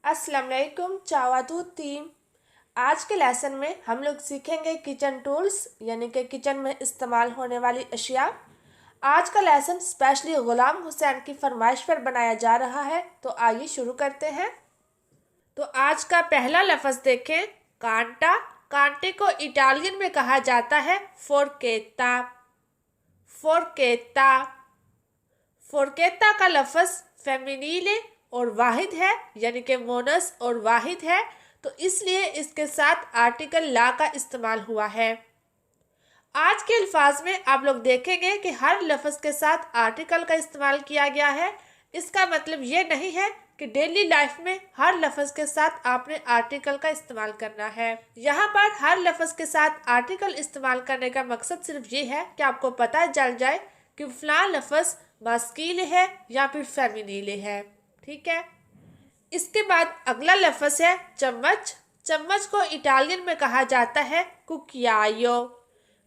अस्सलाम वालेकुम चावातू टीम। आज के लेसन में हम लोग सीखेंगे किचन टूल्स यानी कि किचन में इस्तेमाल होने वाली अशिया। आज का लेसन स्पेशली गुलाम हुसैन की फरमाइश पर बनाया जा रहा है, तो आइए शुरू करते हैं। तो आज का पहला लफ्ज़ देखें, कांटा। कांटे को इटालियन में कहा जाता है फोर्केता। फोर्केता फोर्केता का लफ्ज़ फेमिनीले और वाहिद है, यानी कि मोनस और वाहिद है, तो इसलिए इसके साथ आर्टिकल ला का इस्तेमाल हुआ है। आज के अल्फाज में आप लोग देखेंगे कि हर लफ्ज़ के साथ आर्टिकल का इस्तेमाल किया गया है। इसका मतलब ये नहीं है कि डेली लाइफ में हर लफ्ज़ के साथ आपने आर्टिकल का इस्तेमाल करना है। यहाँ पर हर लफ्ज़ के साथ आर्टिकल इस्तेमाल करने का मकसद सिर्फ ये है कि आपको पता चल जाए कि फ़लाँ लफ्ज़ मास्कीले है या फिर फेमिनीले है। ठीक है। इसके बाद अगला लफ्ज़ है चम्मच। चम्मच को इटालियन में कहा जाता है कुकियायो।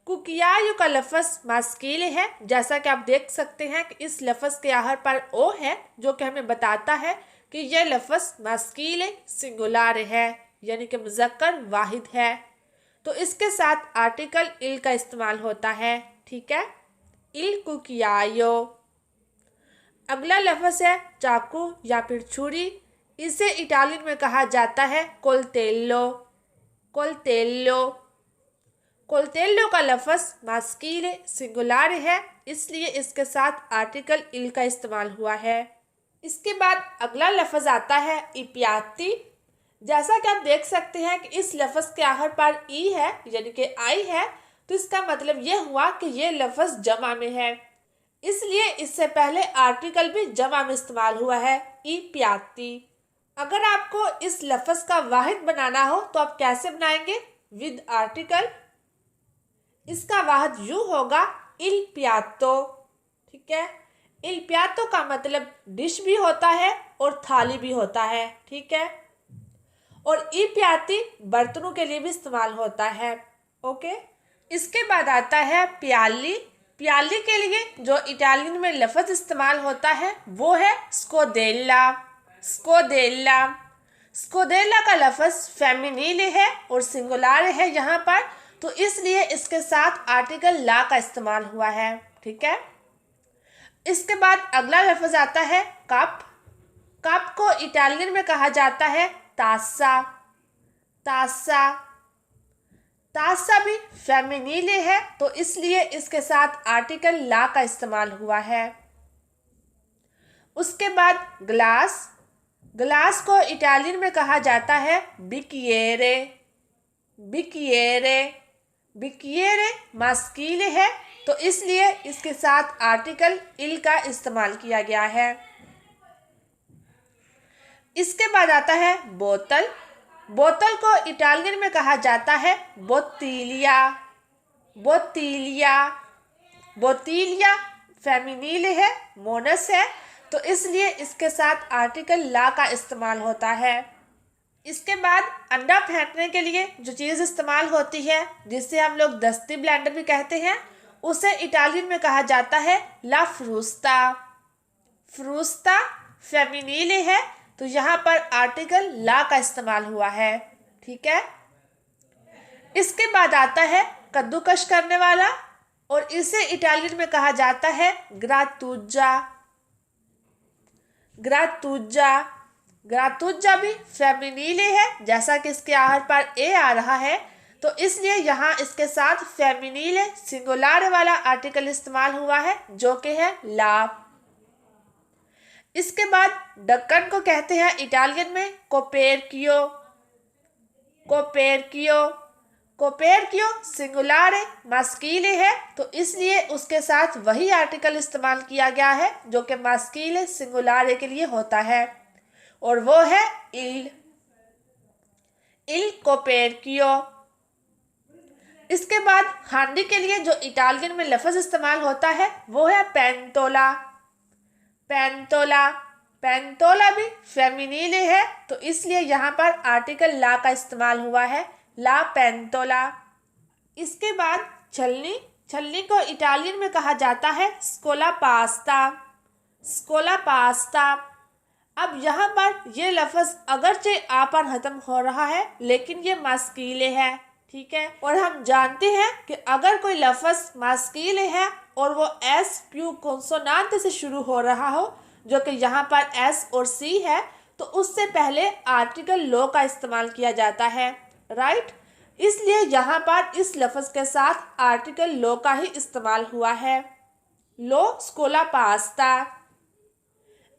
कुकियायो का लफ्ज़ मास्कीले है, जैसा कि आप देख सकते हैं कि इस लफ्ज़ के आखिर पर ओ है, जो कि हमें बताता है कि यह लफ्ज़ मास्कीले सिंगुलार है, यानी कि मुज़क्कर वाहिद है। तो इसके साथ आर्टिकल इल का इस्तेमाल होता है। ठीक है, इल कुकियायो। अगला लफ्ज़ है चाकू या फिर छुरी। इसे इटालियन में कहा जाता है कोलतेल्लो। कोलतेल्लो कोलतेल्लो का लफ्ज़ मास्कीले सिंगुलार है, इसलिए इसके साथ आर्टिकल इल का इस्तेमाल हुआ है। इसके बाद अगला लफ्ज़ आता है इपियाती। जैसा कि आप देख सकते हैं कि इस लफ्ज़ के आखिर पर ई है, यानी कि आई है, तो इसका मतलब यह हुआ कि यह लफ्ज़ जमा में है, इसलिए इससे पहले आर्टिकल भी जमा में इस्तेमाल हुआ है, ई प्याती। अगर आपको इस लफ्ज़ का वाहिद बनाना हो तो आप कैसे बनाएंगे? With article. इसका वाहिद यूँ होगा इल प्यातो। ठीक है, इल प्यातो का मतलब डिश भी होता है और थाली भी होता है। ठीक है, और ई प्याती बर्तनों के लिए भी इस्तेमाल होता है। ओके। इसके बाद आता है प्याली। प्याली के लिए जो इटालियन में लफ्ज़ इस्तेमाल होता है वो है स्कोदेला। स्कोदेला स्कोदेला का लफ्ज़ फेमिनीले है और सिंगुलार है यहाँ पर, तो इसलिए इसके साथ आर्टिकल ला का इस्तेमाल हुआ है। ठीक है। इसके बाद अगला लफ्ज़ आता है कप। कप को इटालियन में कहा जाता है तासा। तासा तासा भी फेमिनीले है, तो इसलिए इसके साथ आर्टिकल ला का इस्तेमाल हुआ है। उसके बाद ग्लास। ग्लास को इटालियन में कहा जाता है बिकिएरे। बिकिएरे बिकिएरे मास्कीले है, तो इसलिए इसके साथ आर्टिकल इल का इस्तेमाल किया गया है। इसके बाद आता है बोतल। बोतल को इटालियन में कहा जाता है बोतीलिया। बोतीलिया बोतीलिया फेमिनीले है, मोनस है, तो इसलिए इसके साथ आर्टिकल ला का इस्तेमाल होता है। इसके बाद अंडा फेंटने के लिए जो चीज़ इस्तेमाल होती है, जिसे हम लोग दस्ती ब्लेंडर भी कहते हैं, उसे इटालियन में कहा जाता है ला फ्रूस्ता। फ्रूस्ता फेमिनीले है, तो यहाँ पर आर्टिकल ला का इस्तेमाल हुआ है। ठीक है। इसके बाद आता है कद्दूकश करने वाला, और इसे इटालियन में कहा जाता है ग्रातुज्जा। ग्रातुज्जा ग्रातुज्जा भी फेमिनीले है, जैसा कि इसके आखिर पर ए आ रहा है, तो इसलिए यहाँ इसके साथ फेमिनीले सिंगुलार वाला आर्टिकल इस्तेमाल हुआ है, जो कि है ला। इसके बाद ढक्कन को कहते हैं इटालियन में कोपेरकियो। कोपेरकियो कोपेरकियो सिंगुलारे मास्कीले है, तो इसलिए उसके साथ वही आर्टिकल इस्तेमाल किया गया है जो कि मास्कीले सिंगुलारे के लिए होता है, और वो है इल। इल कोपेरकियो। इसके बाद हांडी के लिए जो इटालियन में लफ्ज़ इस्तेमाल होता है वो है पेंतोला। पेंतोला पेंतोला भी फेमिनीले है, तो इसलिए यहाँ पर आर्टिकल ला का इस्तेमाल हुआ है, ला पेंतोला। इसके बाद छलनी। छलनी को इटालियन में कहा जाता है स्कोला पास्ता। स्कोला पास्ता अब यहाँ पर ये लफ्ज़ अगरचे आ पर ख़त्म हो रहा है लेकिन ये मास्कीले है, ठीक है। और हम जानते हैं कि अगर कोई लफ्ज़ मास्कीले है और वो एस प्यू कॉन्सोनांट से शुरू हो रहा हो, जो कि यहाँ पर एस और सी है, तो उससे पहले आर्टिकल लो का इस्तेमाल किया जाता है, राइट। इसलिए यहाँ पर इस लफ्ज़ के साथ आर्टिकल लो का ही इस्तेमाल हुआ है, लो स्कोला पास्ता।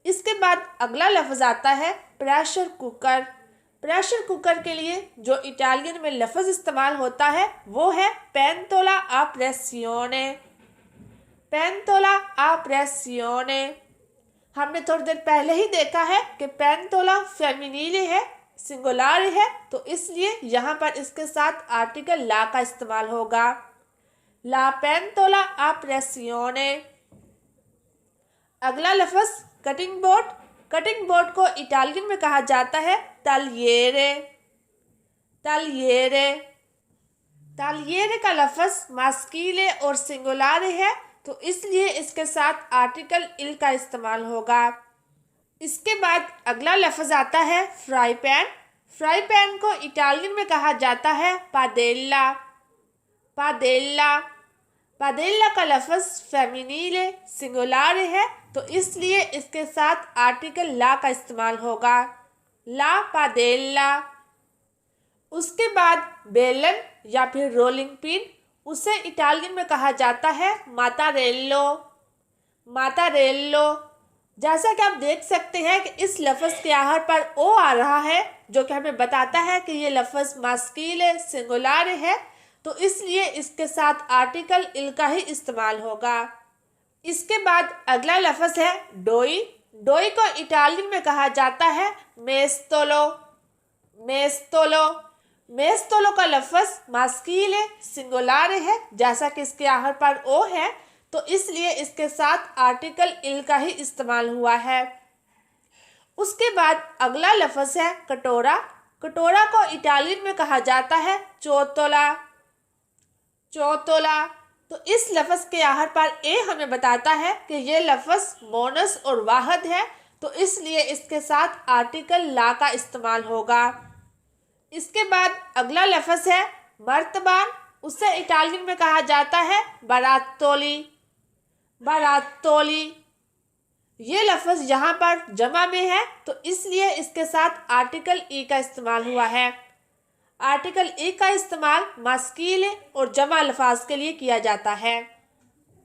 इसके बाद अगला लफ्ज़ आता है प्रेशर कुकर। प्रेशर कुकर के लिए जो इटालियन में लफ्ज़ इस्तेमाल होता है वो है पेंतोला आ प्रेसियोने। पेंतोला आ प्रेसियोने। हमने थोड़ी देर पहले ही देखा है कि पेंतोला फेमिनीले है, सिंगुलर है, तो इसलिए यहाँ पर इसके साथ आर्टिकल ला का इस्तेमाल होगा, ला पेंतोला आ प्रेसियोने। अगला लफ्ज़ कटिंग बोर्ड। कटिंग बोर्ड को इटालियन में कहा जाता है तालियेरे। तालियेरे। तालियेरे का लफ्ज़ मास्कीले और सिंगुलारे है, तो इसलिए इसके साथ आर्टिकल इल का इस्तेमाल होगा। इसके बाद अगला लफ्ज़ आता है फ्राई पैन। फ्राई पैन को इटालियन में कहा जाता है पादेला। पादेला। पादेला का लफ्ज़ फेमिनीले सिंगुलारे है, तो इसलिए इसके साथ आर्टिकल ला का इस्तेमाल होगा, ला पादेला। उसके बाद बेलन या फिर रोलिंग पिन, उसे इटालियन में कहा जाता है मातारेल्लो। मातारेल्लो। जैसा कि आप देख सकते हैं कि इस लफ्ज़ के आखिर पर ओ आ रहा है, जो कि हमें बताता है कि ये लफ्ज़ मास्कीले सिंगुलारे है, तो इसलिए इसके साथ आर्टिकल इल का ही इस्तेमाल होगा। इसके बाद अगला लफ्ज़ है डोई। डोई को इटालियन में कहा जाता है मेस्तोलो। मेस्तोलो। मेस्तोलो का लफ्ज़ मास्कीले सिंगुलारे है, जैसा कि इसके आखिर पर ओ है, तो इसलिए इसके साथ आर्टिकल इल का ही इस्तेमाल हुआ है। उसके बाद अगला लफ्ज़ है कटोरा। कटोरा को इटालियन में कहा जाता है चोतोला। चौतोला। तो इस लफ्ज़ के आखिर पर ए हमें बताता है कि ये लफ्ज़ मोनस और वाहद है, तो इसलिए इसके साथ आर्टिकल ला का इस्तेमाल होगा। इसके बाद अगला लफ्ज़ है मर्तबान। उसे इटालियन में कहा जाता है बरातोली। बरातोली। ये लफ्ज़ यहाँ पर जमा में है, तो इसलिए इसके साथ आर्टिकल ई का इस्तेमाल हुआ है। आर्टिकल ए का इस्तेमाल मास्कीले और जमा अल्फाज के लिए किया जाता है।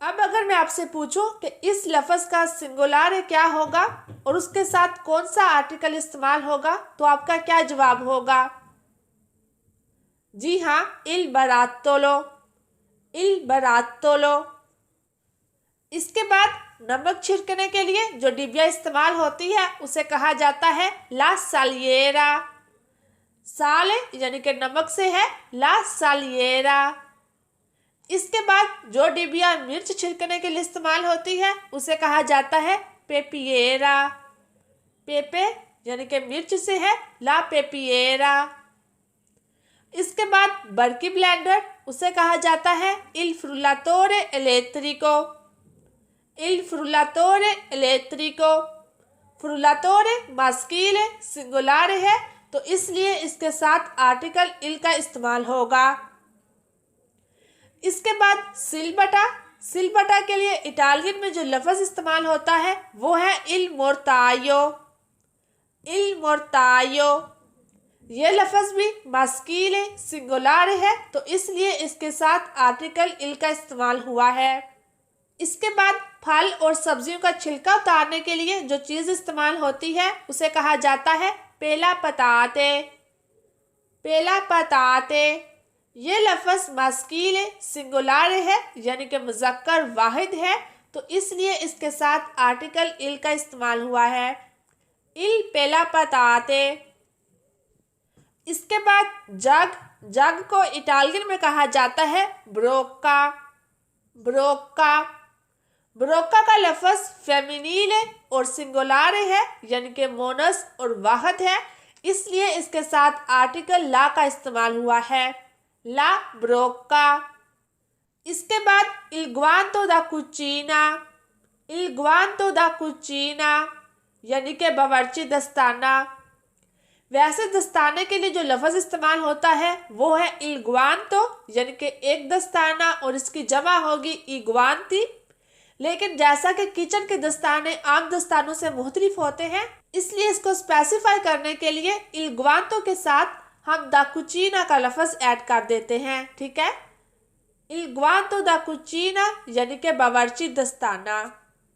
अब अगर मैं आपसे पूछूं कि इस लफ्ज़ का सिंगुलार क्या होगा और उसके साथ कौन सा आर्टिकल इस्तेमाल होगा, तो आपका क्या जवाब होगा? जी हाँ, इल बरातोलो। इल बरातोलो। इसके बाद नमक छिड़कने के लिए जो डिबिया इस्तेमाल होती है उसे कहा जाता है ला सालिएरा। साले यानी कि नमक से है, ला सालिएरा। इसके बाद जो डिबिया मिर्च छिड़कने के लिए इस्तेमाल होती है उसे कहा जाता है पेपिएरा। पेपे यानी कि मिर्च से है, ला पेपिएरा। इसके बाद बर्की ब्लेंडर, उसे कहा जाता है इल फ्रुलातोरे इलेक्ट्रिको। इल फ्रुलातोरे इलेक्ट्रिको। फ्रुलातोरे मास्कीले सिंगुलारे है, तो इसलिए इसके साथ आर्टिकल इल का इस्तेमाल होगा। इसके बाद सिलबटा। सिलबटा के लिए इटालियन में जो लफ्ज़ इस्तेमाल होता है वो है इल मोर्तायो। इल मोर्तायो। ये लफ्ज़ भी मास्कीले सिंगुलारे है, तो इसलिए इसके साथ आर्टिकल इल का इस्तेमाल हुआ है। इसके बाद फल और सब्जियों का छिलका उतारने के लिए जो चीज़ इस्तेमाल होती है उसे कहा जाता है पेला पताते। पेला पताते। ये लफ्ज़ मास्कीले सिंगुलारे है यानी कि मुज़क्कर वाहिद है, तो इसलिए इसके साथ आर्टिकल इल का इस्तेमाल हुआ है, इल पेला पताते। इसके बाद जग। जग को इटालियन में कहा जाता है ब्रोक्का। ब्रोक्का। ब्रोक्का का लफ्ज़ फेमिनीले और सिंगुलारे है यानी कि मोनस और वाहद है, इसलिए इसके साथ आर्टिकल ला का इस्तेमाल हुआ है, ला ब्रोक्का। इसके बाद इल ग्वांतो दा कुचीना। इल ग्वांतो दा कुचीना। यानी कि बावर्ची दस्ताना। वैसे दस्ताने के लिए जो लफ्ज़ इस्तेमाल होता है वो है इल गुआंतो, यानी कि एक दस्ताना, और इसकी जमा होगी ई गुआंती। लेकिन जैसा कि किचन के दस्ताने आम दस्तानों से मुख्तलिफ होते हैं, इसलिए इसको स्पेसिफाई करने के लिए इल गुआंतो के साथ हम दा कुचीना का लफ्ज़ ऐड कर देते हैं। ठीक है, इल गुआंतो दा कुचीना यानी कि बावर्ची दस्ताना।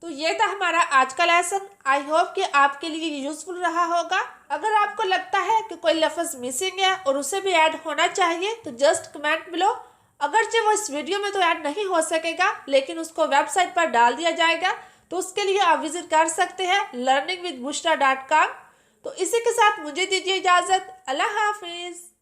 तो ये था हमारा आज का लेसन। आई होप कि आपके लिए यूजफुल रहा होगा। अगर आपको लगता है कि कोई लफ्ज़ मिसिंग है और उसे भी ऐड होना चाहिए तो जस्ट कमेंट बिलो। अगरचे वो इस वीडियो में तो ऐड नहीं हो सकेगा, लेकिन उसको वेबसाइट पर डाल दिया जाएगा, तो उसके लिए आप विजिट कर सकते हैं learningwithbushra.com। तो इसी के साथ मुझे दीजिए इजाज़त। अल्लाह हाफिज़।